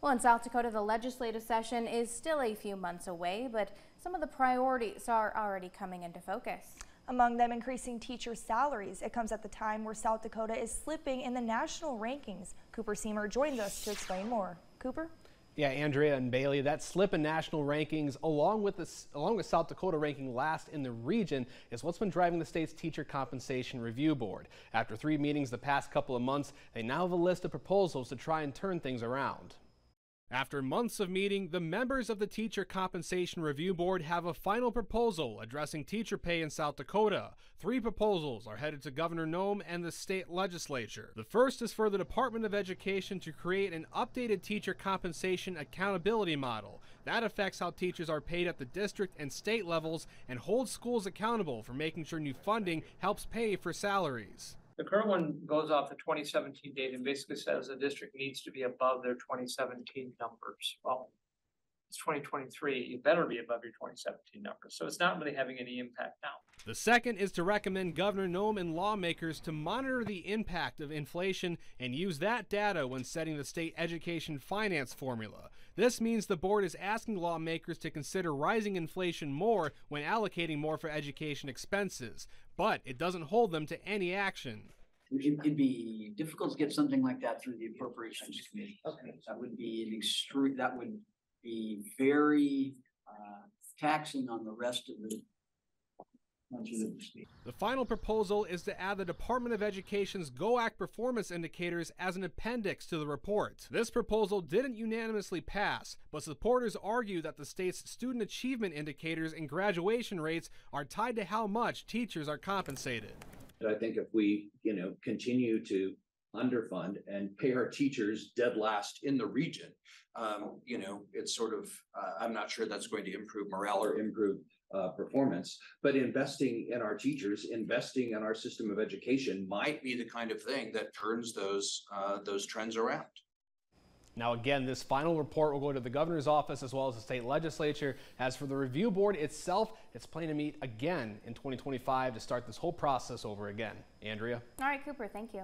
Well, in South Dakota, the legislative session is still a few months away, but some of the priorities are already coming into focus. Among them, increasing teacher salaries. It comes at the time where South Dakota is slipping in the national rankings. Cooper Seamer joins us to explain more. Cooper? Yeah, Andrea and Bailey, that slip in national rankings, along with South Dakota ranking last in the region, is what's been driving the state's Teacher Compensation Review Board. After 3 meetings the past couple of months, they now have a list of proposals to try and turn things around. After months of meeting, the members of the Teacher Compensation Review Board have a final proposal addressing teacher pay in South Dakota. 3 proposals are headed to Governor Noem and the state legislature. The first is for the Department of Education to create an updated teacher compensation accountability model. That affects how teachers are paid at the district and state levels and holds schools accountable for making sure new funding helps pay for salaries. The current one goes off the 2017 date and basically says the district needs to be above their 2017 numbers. Well, it's 2023, you better be above your 2017 numbers. So it's not really having any impact now. The second is to recommend Governor Noem and lawmakers to monitor the impact of inflation and use that data when setting the state education finance formula. This means the board is asking lawmakers to consider rising inflation more when allocating more for education expenses, but it doesn't hold them to any action. It'd be difficult to get something like that through the Appropriations Committee. Okay. That would be that would be very taxing on the rest of the The final proposal is to add the Department of Education's GOAC performance indicators as an appendix to the report. This proposal didn't unanimously pass, but supporters argue that the state's student achievement indicators and graduation rates are tied to how much teachers are compensated. I think if we, continue to underfund and pay our teachers dead last in the region, it's sort of, I'm not sure that's going to improve morale or improve performance, but investing in our teachers, investing in our system of education might be the kind of thing that turns those trends around. Now again, this final report will go to the governor's office as well as the state legislature. As for the review board itself, it's planning to meet again in 2025 to start this whole process over again. Andrea? All right, Cooper, thank you.